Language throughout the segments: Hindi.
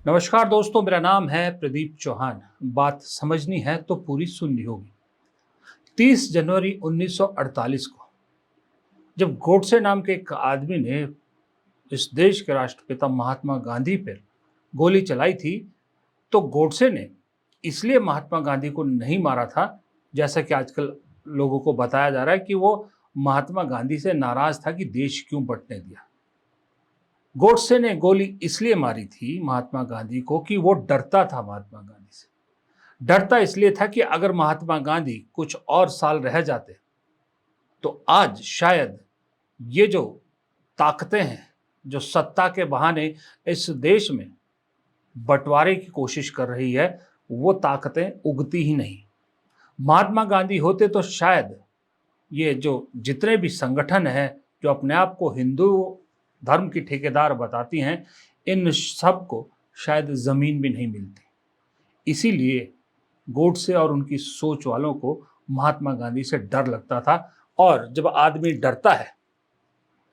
नमस्कार दोस्तों, मेरा नाम है प्रदीप चौहान। बात समझनी है तो पूरी सुननी होगी। 30 जनवरी 1948 को जब गोडसे नाम के एक आदमी ने इस देश के राष्ट्रपिता महात्मा गांधी पर गोली चलाई थी, तो गोडसे ने इसलिए महात्मा गांधी को नहीं मारा था, जैसा कि आजकल लोगों को बताया जा रहा है कि वो महात्मा गांधी से नाराज था कि देश क्यों बंटने दिया। गोडसे ने गोली इसलिए मारी थी महात्मा गांधी को कि वो डरता था महात्मा गांधी से। डरता इसलिए था कि अगर महात्मा गांधी कुछ और साल रह जाते तो आज शायद ये जो ताकतें हैं जो सत्ता के बहाने इस देश में बंटवारे की कोशिश कर रही है, वो ताकतें उगती ही नहीं। महात्मा गांधी होते तो शायद ये जो जितने भी संगठन हैं जो अपने आप को हिंदू धर्म की ठेकेदार बताती हैं, इन सब को शायद जमीन भी नहीं मिलती। इसीलिए गोडसे और उनकी सोच वालों को महात्मा गांधी से डर लगता था। और जब आदमी डरता है,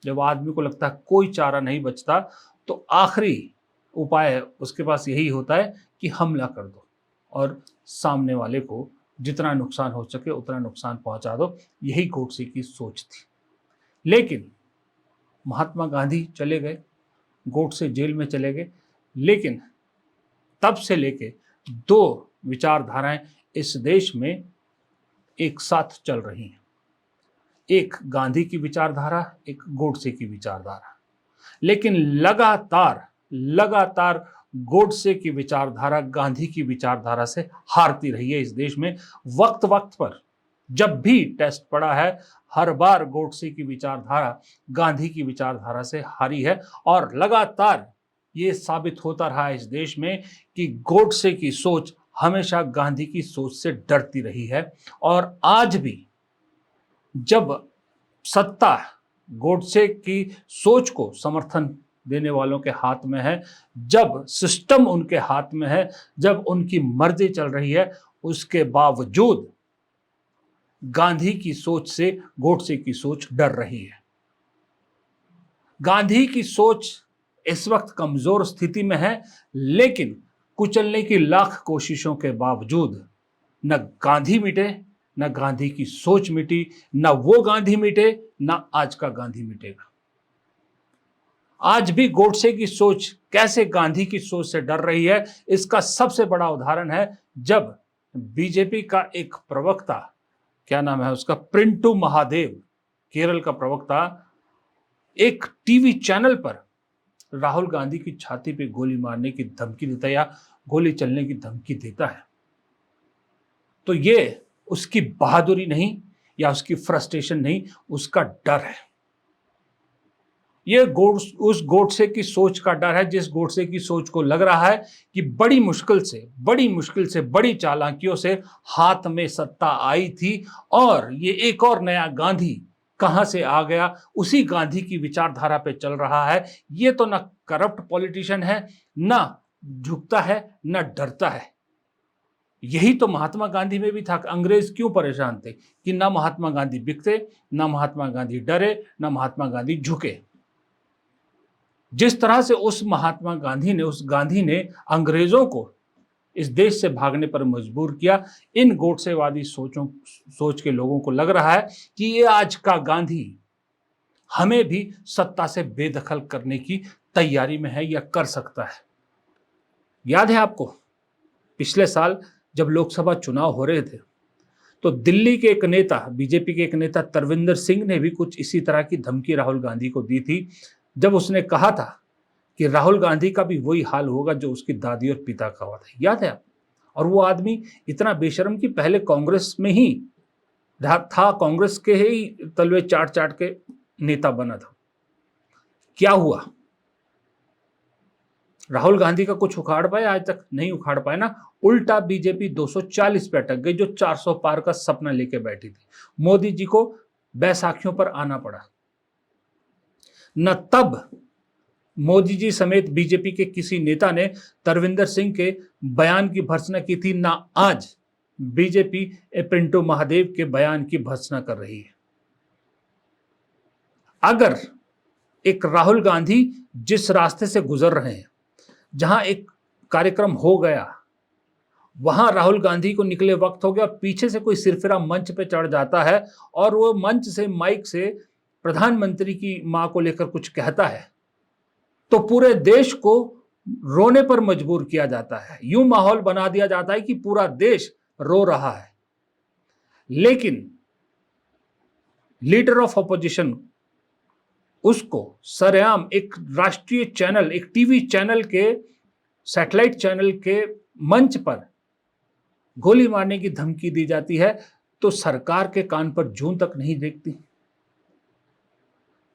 जब आदमी को लगता है कोई चारा नहीं बचता, तो आखिरी उपाय उसके पास यही होता है कि हमला कर दो और सामने वाले को जितना नुकसान हो सके उतना नुकसान पहुंचा दो। यही गोडसे की सोच थी। लेकिन महात्मा गांधी चले गए, गोडसे जेल में चले गए, लेकिन तब से लेके दो विचारधाराएं इस देश में एक साथ चल रही हैं। एक गांधी की विचारधारा, एक गोडसे की विचारधारा। लेकिन लगातार लगातार गोडसे की विचारधारा गांधी की विचारधारा से हारती रही है इस देश में। वक्त वक्त पर जब भी टेस्ट पड़ा है, हर बार गोडसे की विचारधारा गांधी की विचारधारा से हारी है। और लगातार ये साबित होता रहा है इस देश में कि गोडसे की सोच हमेशा गांधी की सोच से डरती रही है। और आज भी जब सत्ता गोडसे की सोच को समर्थन देने वालों के हाथ में है, जब सिस्टम उनके हाथ में है, जब उनकी मर्जी चल रही है, उसके बावजूद गांधी की सोच से गोडसे की सोच डर रही है। गांधी की सोच इस वक्त कमजोर स्थिति में है, लेकिन कुचलने की लाख कोशिशों के बावजूद न गांधी मिटे, न गांधी की सोच मिटी, न वो गांधी मिटे, न आज का गांधी मिटेगा। आज भी गोडसे की सोच कैसे गांधी की सोच से डर रही है, इसका सबसे बड़ा उदाहरण है जब बीजेपी का एक प्रवक्ता, क्या नाम है उसका, प्रिंटू महादेव, केरल का प्रवक्ता, एक टीवी चैनल पर राहुल गांधी की छाती पे गोली मारने की धमकी देता है या गोली चलने की धमकी देता है। तो ये उसकी बहादुरी नहीं या उसकी फ्रस्ट्रेशन नहीं, उसका डर है। ये उस गोडसे की सोच का डर है, जिस गोडसे की सोच को लग रहा है कि बड़ी मुश्किल से बड़ी चालाकियों से हाथ में सत्ता आई थी और ये एक और नया गांधी कहां से आ गया, उसी गांधी की विचारधारा पे चल रहा है। ये तो ना करप्ट पॉलिटिशियन है, ना झुकता है, ना डरता है। यही तो महात्मा गांधी में भी था। अंग्रेज क्यों परेशान थे कि ना महात्मा गांधी बिकते, ना महात्मा गांधी डरे, ना महात्मा गांधी झुके। जिस तरह से उस गांधी ने अंग्रेजों को इस देश से भागने पर मजबूर किया, इन गोडसेवादी सोच के लोगों को लग रहा है कि ये आज का गांधी हमें भी सत्ता से बेदखल करने की तैयारी में है या कर सकता है। याद है आपको, पिछले साल जब लोकसभा चुनाव हो रहे थे तो दिल्ली के एक नेता, बीजेपी के एक नेता तरविंदर सिंह ने भी कुछ इसी तरह की धमकी राहुल गांधी को दी थी, जब उसने कहा था कि राहुल गांधी का भी वही हाल होगा जो उसकी दादी और पिता का हुआ था। याद है आप? और वो आदमी इतना बेशर्म कि पहले कांग्रेस में ही था, कांग्रेस के ही तलवे चाट चाट के नेता बना था। क्या हुआ? राहुल गांधी का कुछ उखाड़ पाए? आज तक नहीं उखाड़ पाए ना। उल्टा बीजेपी 240 पे अटक गई, जो 400 पार का सपना लेके बैठी थी। मोदी जी को बैसाखियों पर आना पड़ा। न तब मोदी जी समेत बीजेपी के किसी नेता ने तरविंदर सिंह के बयान की भर्त्सना की थी, ना आज बीजेपी पिंटू महादेव के बयान की भर्त्सना कर रही है। अगर एक राहुल गांधी जिस रास्ते से गुजर रहे हैं, जहां एक कार्यक्रम हो गया, वहां राहुल गांधी को निकले वक्त हो गया, पीछे से कोई सिरफिरा मंच पे चढ़ जाता है और वो मंच से माइक से प्रधानमंत्री की मां को लेकर कुछ कहता है, तो पूरे देश को रोने पर मजबूर किया जाता है। यूं माहौल बना दिया जाता है कि पूरा देश रो रहा है। लेकिन लीडर ऑफ ऑपोजिशन उसको सरेआम एक राष्ट्रीय चैनल, एक टीवी चैनल के, सैटेलाइट चैनल के मंच पर गोली मारने की धमकी दी जाती है, तो सरकार के कान पर जूं तक नहीं देखती।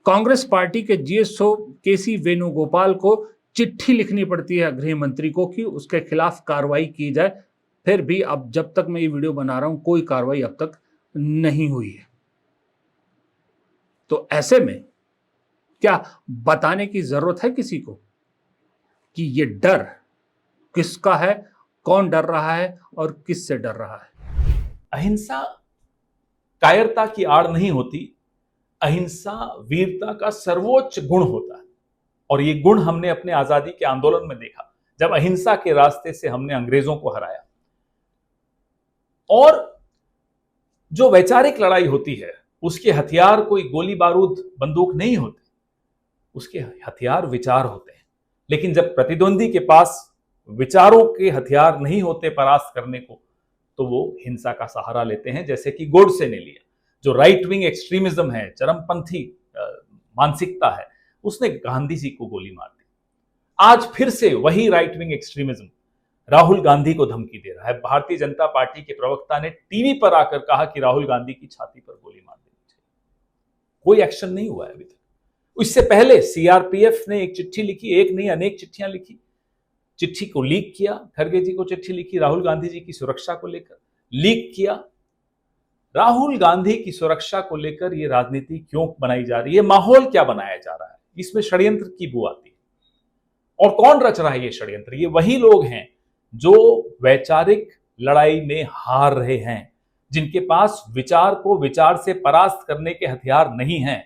कांग्रेस पार्टी के जीएसओ केसी वेणुगोपाल को चिट्ठी लिखनी पड़ती है गृह मंत्री को कि उसके खिलाफ कार्रवाई की जाए। फिर भी अब जब तक मैं ये वीडियो बना रहा हूं, कोई कार्रवाई अब तक नहीं हुई है। तो ऐसे में क्या बताने की जरूरत है किसी को कि ये डर किसका है, कौन डर रहा है और किससे डर रहा है? अहिंसा कायरता की आड़ नहीं होती, अहिंसा वीरता का सर्वोच्च गुण होता है। और ये गुण हमने अपने आजादी के आंदोलन में देखा, जब अहिंसा के रास्ते से हमने अंग्रेजों को हराया। और जो वैचारिक लड़ाई होती है, उसके हथियार कोई गोली बारूद बंदूक नहीं होते, उसके हथियार विचार होते हैं। लेकिन जब प्रतिद्वंदी के पास विचारों के हथियार नहीं होते परास्त करने को, तो वो हिंसा का सहारा लेते हैं, जैसे कि गोडसे ने लिया। जो राइट विंग एक्सट्रीमिज्म है, चरमपंथी मानसिकता है, उसने गांधी जी को गोली मार दी। आज फिर से वही right wing extremism Rahul Gandhi को धमकी दे रहा है। भारतीय जनता पार्टी के प्रवक्ता ने टीवी पर आकर कहा कि राहुल गांधी की छाती पर गोली मार देनी चाहिए। कोई एक्शन नहीं हुआ है अभी तक। इससे पहले सीआरपीएफ ने एक चिट्ठी लिखी, एक नहीं अनेक चिट्ठियां लिखी, चिट्ठी को लीक किया। खड़गे जी को चिट्ठी लिखी राहुल गांधी जी की सुरक्षा को लेकर, लीक किया। राहुल गांधी की सुरक्षा को लेकर यह राजनीति क्यों बनाई जा रही है, माहौल क्या बनाया जा रहा है, इसमें षड्यंत्र की बू आती है। और कौन रच रहा है ये षड्यंत्र? ये वही लोग हैं जो वैचारिक लड़ाई में हार रहे हैं, जिनके पास विचार को विचार से परास्त करने के हथियार नहीं हैं।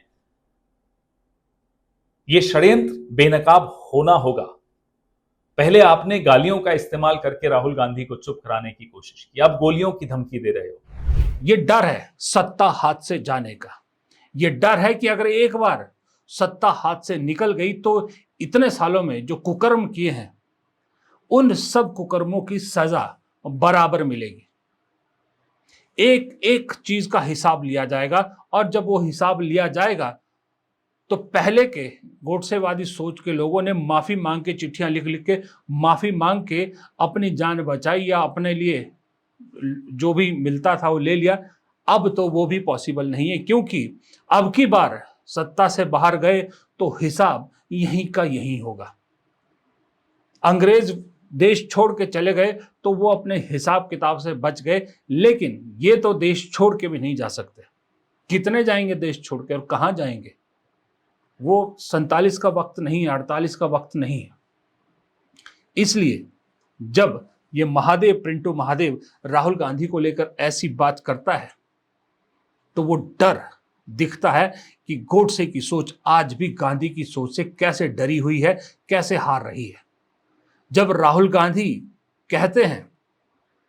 ये षड्यंत्र बेनकाब होना होगा। पहले आपने गालियों का इस्तेमाल करके राहुल गांधी को चुप कराने की कोशिश की, अब गोलियों की धमकी दे रहे हो। ये डर है सत्ता हाथ से जाने का। ये डर है कि अगर एक बार सत्ता हाथ से निकल गई तो इतने सालों में जो कुकर्म किए हैं, उन सब कुकर्मों की सजा बराबर मिलेगी। एक एक चीज का हिसाब लिया जाएगा, और जब वो हिसाब लिया जाएगा तो पहले के गोडसेवादी सोच के लोगों ने माफी मांग के, चिट्ठियां लिख लिख के माफी मांग के अपनी जान बचाई या अपने लिए जो भी मिलता था वो ले लिया। अब तो वो भी पॉसिबल नहीं है, क्योंकि अब की बार सत्ता से बाहर गए तो हिसाब यहीं का यहीं होगा। अंग्रेज देश छोड़ के चले गए तो वो अपने हिसाब किताब से बच गए, लेकिन ये तो देश छोड़ के भी नहीं जा सकते। कितने जाएंगे देश छोड़ के और कहां जाएंगे? वो 47 का वक्त नहीं है, 48 का वक्त नहीं है। इसलिए जब ये महादेव, पिंटू महादेव राहुल गांधी को लेकर ऐसी बात करता है, तो वो डर दिखता है कि गोडसे की सोच आज भी गांधी की सोच से कैसे डरी हुई है, कैसे हार रही है। जब राहुल गांधी कहते हैं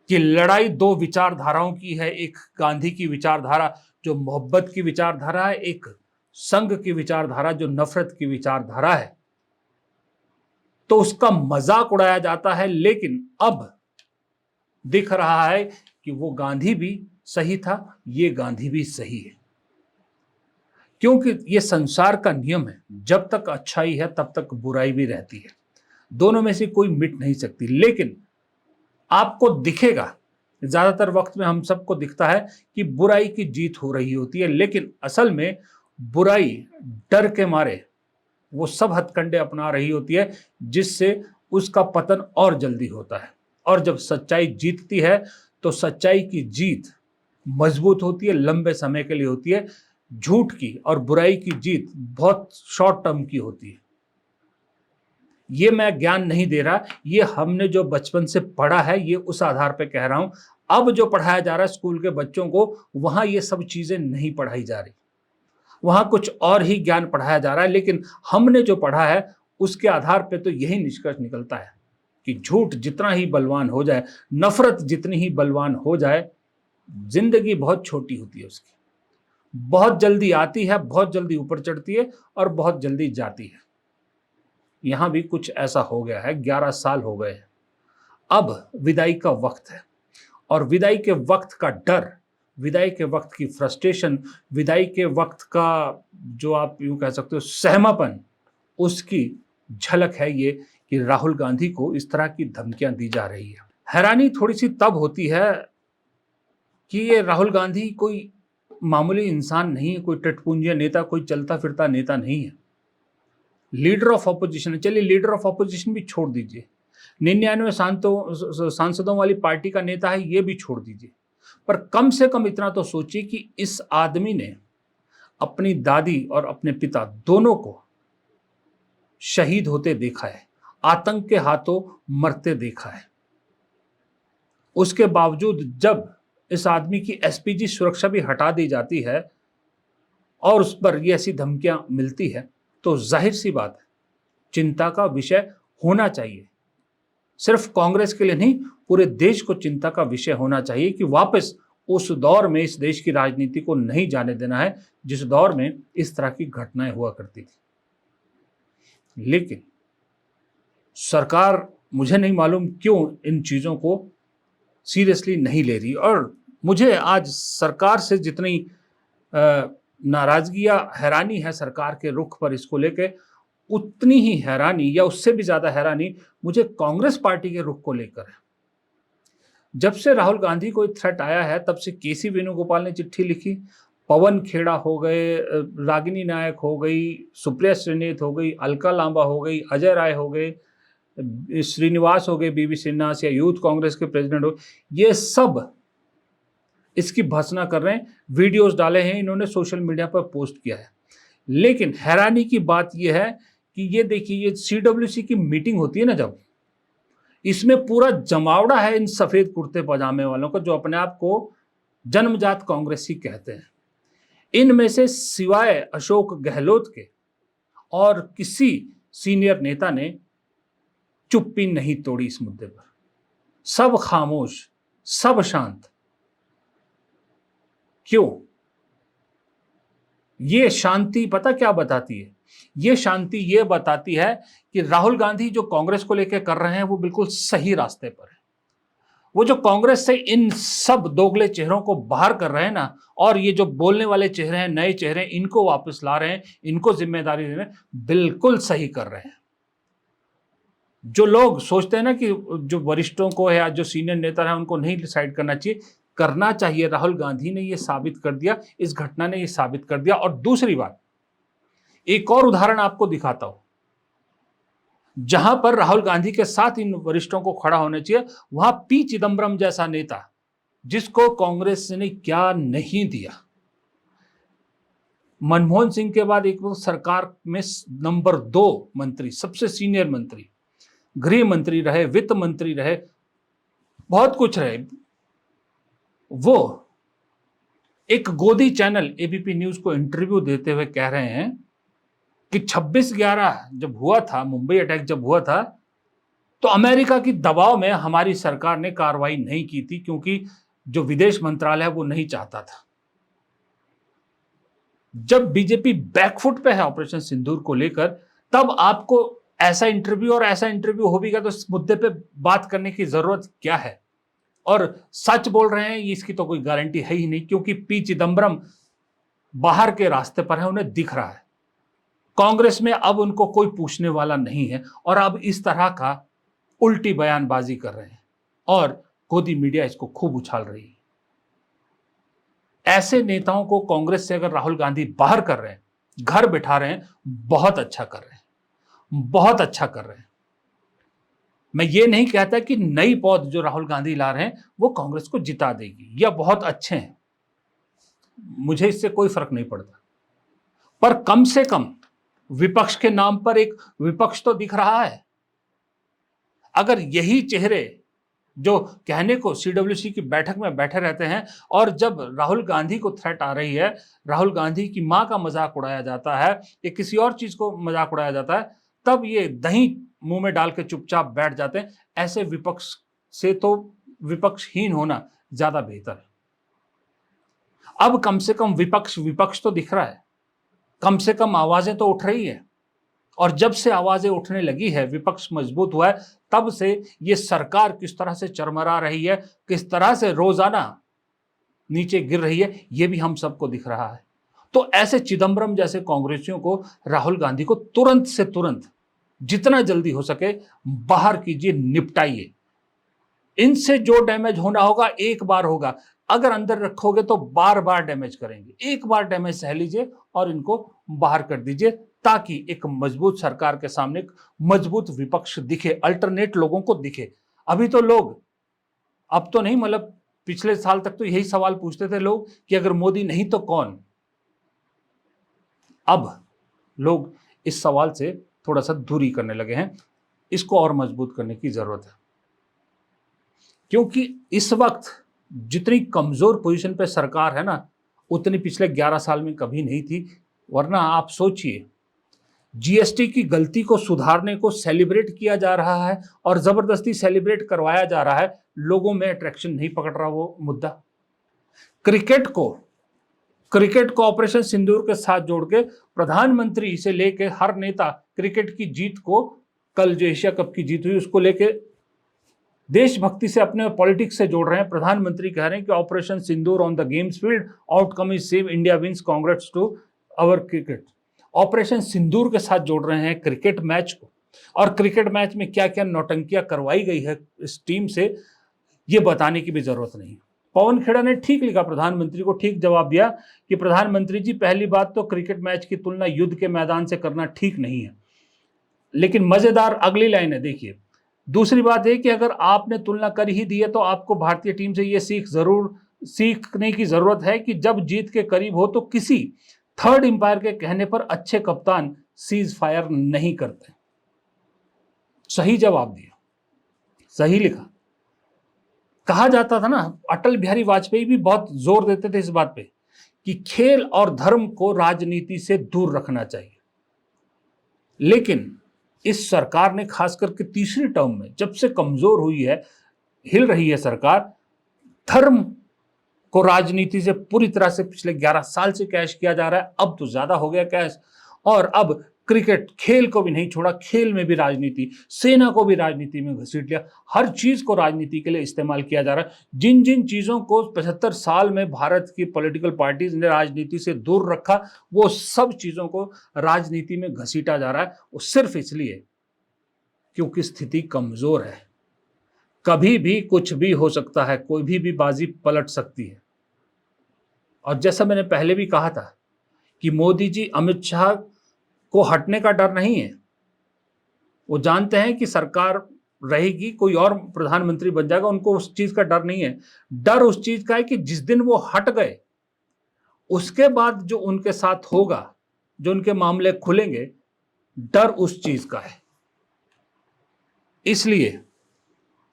कि लड़ाई दो विचारधाराओं की है, एक गांधी की विचारधारा जो मोहब्बत की विचारधारा है, एक संघ की विचारधारा जो नफरत की विचारधारा है, तो उसका मजाक उड़ाया जाता है। लेकिन अब दिख रहा है कि वो गांधी भी सही था, ये गांधी भी सही है, क्योंकि ये संसार का नियम है, जब तक अच्छाई है तब तक बुराई भी रहती है, दोनों में से कोई मिट नहीं सकती। लेकिन आपको दिखेगा, ज्यादातर वक्त में हम सबको दिखता है कि बुराई की जीत हो रही होती है, लेकिन असल में बुराई डर के मारे वो सब हथकंडे अपना रही होती है, जिससे उसका पतन और जल्दी होता है। और जब सच्चाई जीतती है तो सच्चाई की जीत मजबूत होती है, लंबे समय के लिए होती है। झूठ की और बुराई की जीत बहुत शॉर्ट टर्म की होती है। ये मैं ज्ञान नहीं दे रहा, ये हमने जो बचपन से पढ़ा है, ये उस आधार पे कह रहा हूं। अब जो पढ़ाया जा रहा है स्कूल के बच्चों को, वहां ये सब चीजें नहीं पढ़ाई जा रही, वहां कुछ और ही ज्ञान पढ़ाया जा रहा है। लेकिन हमने जो पढ़ा है उसके आधार पे तो यही निष्कर्ष निकलता है कि झूठ जितना ही बलवान हो जाए, नफरत जितनी ही बलवान हो जाए, जिंदगी बहुत छोटी होती है उसकी। बहुत जल्दी आती है, बहुत जल्दी ऊपर चढ़ती है और बहुत जल्दी जाती है। यहां भी कुछ ऐसा हो गया है। 11 साल हो गए हैं। अब विदाई का वक्त है और विदाई के वक्त का डर, विदाई के वक्त की फ्रस्ट्रेशन, विदाई के वक्त का जो आप यूं कह सकते हो सहमापन, उसकी झलक है ये कि राहुल गांधी को इस तरह की धमकियां दी जा रही है। हैरानी थोड़ी सी तब होती है कि ये राहुल गांधी कोई मामूली इंसान नहीं है, कोई टटपुंजिया नेता, कोई चलता फिरता नेता नहीं है। लीडर ऑफ ऑपोजिशन है। चलिए, लीडर ऑफ ऑपोजिशन भी छोड़ दीजिए, 99 सांसदों वाली पार्टी का नेता है, ये भी छोड़ दीजिए, पर कम से कम इतना तो सोचिए कि इस आदमी ने अपनी दादी और अपने पिता दोनों को शहीद होते देखा है, आतंक के हाथों मरते देखा है। उसके बावजूद जब इस आदमी की एसपीजी सुरक्षा भी हटा दी जाती है और उस पर ये ऐसी धमकियां मिलती है, तो जाहिर सी बात है, चिंता का विषय होना चाहिए। सिर्फ कांग्रेस के लिए नहीं, पूरे देश को चिंता का विषय होना चाहिए कि वापस उस दौर में इस देश की राजनीति को नहीं जाने देना है जिस दौर में इस तरह की घटनाएं हुआ करती थी। लेकिन सरकार, मुझे नहीं मालूम क्यों इन चीजों को सीरियसली नहीं ले रही। और मुझे आज सरकार से जितनी नाराजगी या हैरानी है सरकार के रुख पर इसको लेके, उतनी ही हैरानी या उससे भी ज्यादा हैरानी मुझे कांग्रेस पार्टी के रुख को लेकर है। जब से राहुल गांधी को थ्रेट आया है, तब से केसी वेणुगोपाल ने चिट्ठी लिखी, पवन खेड़ा हो गए, रागिनी नायक हो गई, सुप्रिया श्रीनेत हो गई, अलका लांबा हो गई, अजय राय हो गए, श्रीनिवास हो गए, बीवी सिन्हास या यूथ कांग्रेस के प्रेसिडेंट हो, ये सब इसकी भर्त्सना कर रहे हैं। वीडियोस डाले हैं इन्होंने, सोशल मीडिया पर पोस्ट किया है। लेकिन हैरानी की बात यह है कि ये देखिए, ये सीडब्ल्यूसी की मीटिंग होती है ना, जब इसमें पूरा जमावड़ा है इन सफेद कुर्ते पजामे वालों का, जो अपने आप को जन्मजात कांग्रेसी कहते हैं। इनमें से सिवाय अशोक गहलोत के और किसी सीनियर नेता ने चुप्पी नहीं तोड़ी इस मुद्दे पर। सब खामोश, सब शांत। क्यों? ये शांति पता क्या बताती है? ये शांति ये बताती है कि राहुल गांधी जो कांग्रेस को लेकर कर रहे हैं वो बिल्कुल सही रास्ते पर है। वो जो कांग्रेस से इन सब दोगले चेहरों को बाहर कर रहे हैं ना, और ये जो बोलने वाले चेहरे हैं, नए चेहरे, इनको वापस ला रहे हैं, इनको जिम्मेदारी दे रहे हैं, बिल्कुल सही कर रहे हैं। जो लोग सोचते हैं ना कि जो वरिष्ठों को या जो सीनियर नेता है उनको नहीं डिसाइड करना चाहिए, करना चाहिए। राहुल गांधी ने यह साबित कर दिया, इस घटना ने यह साबित कर दिया। और दूसरी बात, एक और उदाहरण आपको दिखाता हूं, जहां पर राहुल गांधी के साथ इन वरिष्ठों को खड़ा होना चाहिए, वहां पी चिदम्बरम जैसा नेता, जिसको कांग्रेस ने क्या नहीं दिया। मनमोहन सिंह के बाद एक सरकार में नंबर 2 मंत्री, सबसे सीनियर मंत्री, गृह मंत्री रहे, वित्त मंत्री रहे, बहुत कुछ रहे। वो एक गोदी चैनल एबीपी न्यूज को इंटरव्यू देते हुए कह रहे हैं कि 26/11 जब हुआ था, मुंबई अटैक जब हुआ था, तो अमेरिका की दबाव में हमारी सरकार ने कार्रवाई नहीं की थी, क्योंकि जो विदेश मंत्रालय है वो नहीं चाहता था। जब बीजेपी बैकफुट पे है ऑपरेशन सिंदूर को लेकर, तब आपको ऐसा इंटरव्यू, और ऐसा इंटरव्यू हो भी गया तो इस मुद्दे पे बात करने की जरूरत क्या है? और सच बोल रहे हैं इसकी तो कोई गारंटी है ही नहीं, क्योंकि पी चिदम्बरम बाहर के रास्ते पर है, उन्हें दिख रहा है। कांग्रेस में अब उनको कोई पूछने वाला नहीं है, और अब इस तरह का उल्टी बयानबाजी कर रहे हैं, और गोदी मीडिया इसको खूब उछाल रही है। ऐसे नेताओं को कांग्रेस से अगर राहुल गांधी बाहर कर रहे हैं, घर बिठा रहे हैं, बहुत अच्छा कर रहे हैं, बहुत अच्छा कर रहे हैं। मैं ये नहीं कहता कि नई पौध जो राहुल गांधी ला रहे हैं वो कांग्रेस को जिता देगी, या बहुत अच्छे हैं, मुझे इससे कोई फर्क नहीं पड़ता, पर कम से कम विपक्ष के नाम पर एक विपक्ष तो दिख रहा है। अगर यही चेहरे जो कहने को सीडब्ल्यूसी की बैठक में बैठे रहते हैं, और जब राहुल गांधी को थ्रेट आ रही है, राहुल गांधी की मां का मजाक उड़ाया जाता है या किसी और चीज को मजाक उड़ाया जाता है, तब ये दही मुंह में डाल के चुपचाप बैठ जाते हैं। ऐसे विपक्ष से तो विपक्षहीन होना ज्यादा बेहतर है। अब कम से कम विपक्ष विपक्ष तो दिख रहा है, कम से कम आवाजें तो उठ रही है। और जब से आवाजें उठने लगी है, विपक्ष मजबूत हुआ है, तब से ये सरकार किस तरह से चरमरा रही है, किस तरह से रोजाना नीचे गिर रही है, ये भी हम सबको दिख रहा है। तो ऐसे चिदंबरम जैसे कांग्रेसियों को, राहुल गांधी को तुरंत से तुरंत जितना जल्दी हो सके बाहर कीजिए, निपटाइए। इनसे जो डैमेज होना होगा एक बार होगा, अगर अंदर रखोगे तो बार बार डैमेज करेंगे। एक बार डैमेज सह लीजिए और इनको बाहर कर दीजिए, ताकि एक मजबूत सरकार के सामने एक मजबूत विपक्ष दिखे, अल्टरनेट लोगों को दिखे। अभी तो लोग, अब तो नहीं, मतलब पिछले साल तक तो यही सवाल पूछते थे लोग कि अगर मोदी नहीं तो कौन। अब लोग इस सवाल से थोड़ा सा दूरी करने लगे हैं। इसको और मजबूत करने की जरूरत है, क्योंकि इस वक्त जितनी कमजोर पोजीशन पे सरकार है ना, उतनी पिछले 11 साल में कभी नहीं थी। वरना आप सोचिए, जीएसटी की गलती को सुधारने को सेलिब्रेट किया जा रहा है और जबरदस्ती सेलिब्रेट करवाया जा रहा है। लोगों में अट्रैक्शन नहीं पकड़ रहा वो मुद्दा। क्रिकेट को ऑपरेशन सिंदूर के साथ जोड़ के प्रधानमंत्री से लेके हर नेता क्रिकेट की जीत को, कल जो एशिया कप की जीत हुई उसको लेके देशभक्ति से, अपने पॉलिटिक्स से जोड़ रहे हैं। प्रधानमंत्री कह रहे हैं कि operation Sindoor on the games field, outcome is same, India wins, congrats to our cricket. Operation Sindoor के साथ जोड़ रहे हैं क्रिकेट मैच को। और क्रिकेट मैच में क्या क्या नौटंकियां करवाई गई है इस टीम से, ये बताने की भी जरूरत नहीं। पवन खेड़ा ने ठीक लिखा, प्रधानमंत्री को ठीक जवाब दिया कि प्रधानमंत्री जी, पहली बात तो क्रिकेट मैच की तुलना युद्ध के मैदान से करना ठीक नहीं है। लेकिन मजेदार अगली लाइन है, देखिए। दूसरी बात है कि अगर आपने तुलना कर ही दी है तो आपको भारतीय टीम से यह सीखने की जरूरत है कि जब जीत के करीब हो तो किसी थर्ड एम्पायर के कहने पर अच्छे कप्तान सीज फायर नहीं करते। सही जवाब दिया, सही लिखा। कहा जाता था ना, अटल बिहारी वाजपेयी भी बहुत जोर देते थे इस बात पे कि खेल और धर्म को राजनीति से दूर रखना चाहिए। लेकिन इस सरकार ने, खास करके तीसरी टर्म में जब से कमजोर हुई है, हिल रही है सरकार, धर्म को राजनीति से पूरी तरह से पिछले 11 साल से कैश किया जा रहा है। अब तो ज्यादा हो गया कैश। और अब क्रिकेट खेल को भी नहीं छोड़ा, खेल में भी राजनीति, सेना को भी राजनीति में घसीट लिया। हर चीज को राजनीति के लिए इस्तेमाल किया जा रहा है। जिन जिन चीजों को 75 साल में भारत की पॉलिटिकल पार्टीज ने राजनीति से दूर रखा, वो सब चीजों को राजनीति में घसीटा जा रहा है। वो सिर्फ इसलिए क्योंकि स्थिति कमजोर है। कभी भी कुछ भी हो सकता है, कोई भी बाजी पलट सकती है। और जैसा मैंने पहले भी कहा था कि मोदी जी, अमित शाह को हटने का डर नहीं है। वो जानते हैं कि सरकार रहेगी, कोई और प्रधानमंत्री बन जाएगा, उनको उस चीज का डर नहीं है। डर उस चीज का है कि जिस दिन वो हट गए उसके बाद जो उनके साथ होगा, जो उनके मामले खुलेंगे, डर उस चीज का है। इसलिए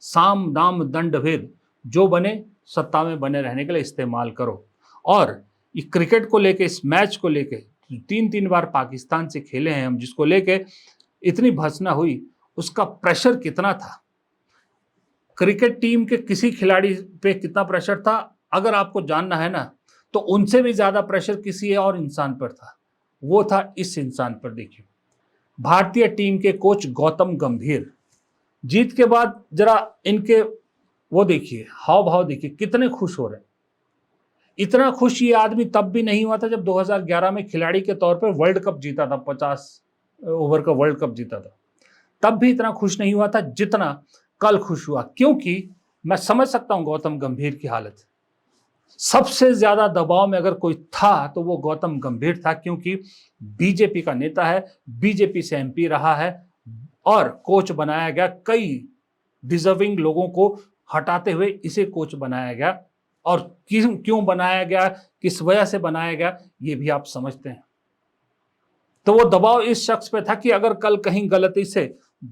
साम दाम दंड भेद जो बने, सत्ता में बने रहने के लिए इस्तेमाल करो। और ये क्रिकेट को लेके, इस मैच को लेके 3 बार पाकिस्तान से खेले हैं हम, जिसको लेके इतनी भर्त्सना हुई, उसका प्रेशर कितना था, क्रिकेट टीम के किसी खिलाड़ी पे कितना प्रेशर था, अगर आपको जानना है ना, तो उनसे भी ज्यादा प्रेशर किसी और इंसान पर था। वो था इस इंसान पर। देखिए, भारतीय टीम के कोच गौतम गंभीर, जीत के बाद जरा इनके वो देखिए, हाव भाव देखिए, कितने खुश हो रहे हैं। इतना खुश ये आदमी तब भी नहीं हुआ था जब 2011 में खिलाड़ी के तौर पर वर्ल्ड कप जीता था, 50 ओवर का वर्ल्ड कप जीता था। तब भी इतना खुश नहीं हुआ था जितना कल खुश हुआ। क्योंकि मैं समझ सकता हूं गौतम गंभीर की हालत। सबसे ज्यादा दबाव में अगर कोई था तो वो गौतम गंभीर था, क्योंकि बीजेपी का नेता है, बीजेपी से एमपी रहा है और कोच बनाया गया। कई डिजर्विंग लोगों को हटाते हुए इसे कोच बनाया गया। और क्यों बनाया गया, किस वजह से बनाया गया, ये भी आप समझते हैं। तो वो दबाव इस शख्स पे था कि अगर कल कहीं गलती से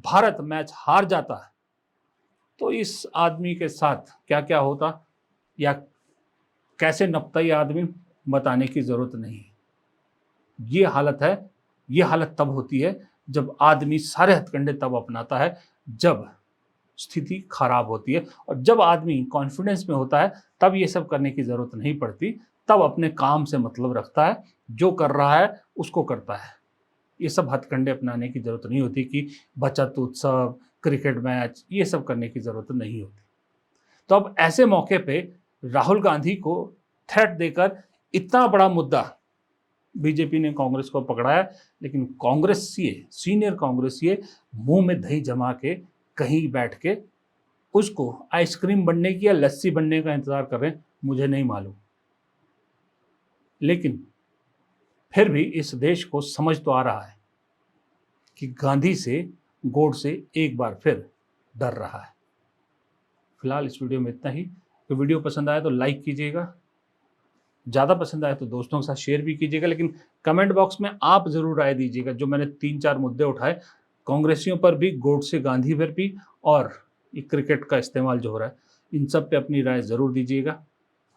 भारत मैच हार जाता है तो इस आदमी के साथ क्या क्या होता या कैसे नपता ये आदमी, बताने की जरूरत नहीं। ये हालत है। ये हालत तब होती है जब आदमी सारे हथकंडे तब अपनाता है जब स्थिति खराब होती है, और जब आदमी कॉन्फिडेंस में होता है तब ये सब करने की ज़रूरत नहीं पड़ती, तब अपने काम से मतलब रखता है, जो कर रहा है उसको करता है। ये सब हथकंडे अपनाने की ज़रूरत नहीं होती कि बचत उत्सव, क्रिकेट मैच, ये सब करने की ज़रूरत नहीं होती। तो अब ऐसे मौके पे राहुल गांधी को थ्रेट देकर इतना बड़ा मुद्दा बीजेपी ने कांग्रेस को पकड़ाया, लेकिन कांग्रेसिए, सीनियर कांग्रेसिए मुंह में दही जमा के कहीं बैठ के उसको आइसक्रीम बनने की या लस्सी बनने का इंतजार कर रहे हैं, मुझे नहीं मालूम। लेकिन फिर भी इस देश को समझ तो आ रहा है कि गांधी से, गोडसे एक बार फिर डर रहा है। फिलहाल इस वीडियो में इतना ही। तो वीडियो पसंद आया तो लाइक कीजिएगा, ज़्यादा पसंद आया तो दोस्तों के साथ शेयर भी कीजिएगा, लेकिन कमेंट बॉक्स में आप ज़रूर राय दीजिएगा। जो मैंने 3-4 मुद्दे उठाए, कांग्रेसियों पर भी, गोडसे गांधी पर भी, और ये क्रिकेट का इस्तेमाल जो हो रहा है, इन सब पे अपनी राय ज़रूर दीजिएगा।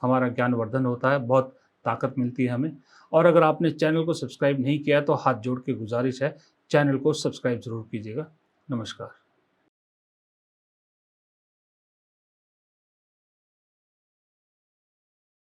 हमारा ज्ञानवर्धन होता है, बहुत ताकत मिलती है हमें। और अगर आपने चैनल को सब्सक्राइब नहीं किया तो हाथ जोड़ के गुजारिश है, चैनल को सब्सक्राइब ज़रूर कीजिएगा। नमस्कार।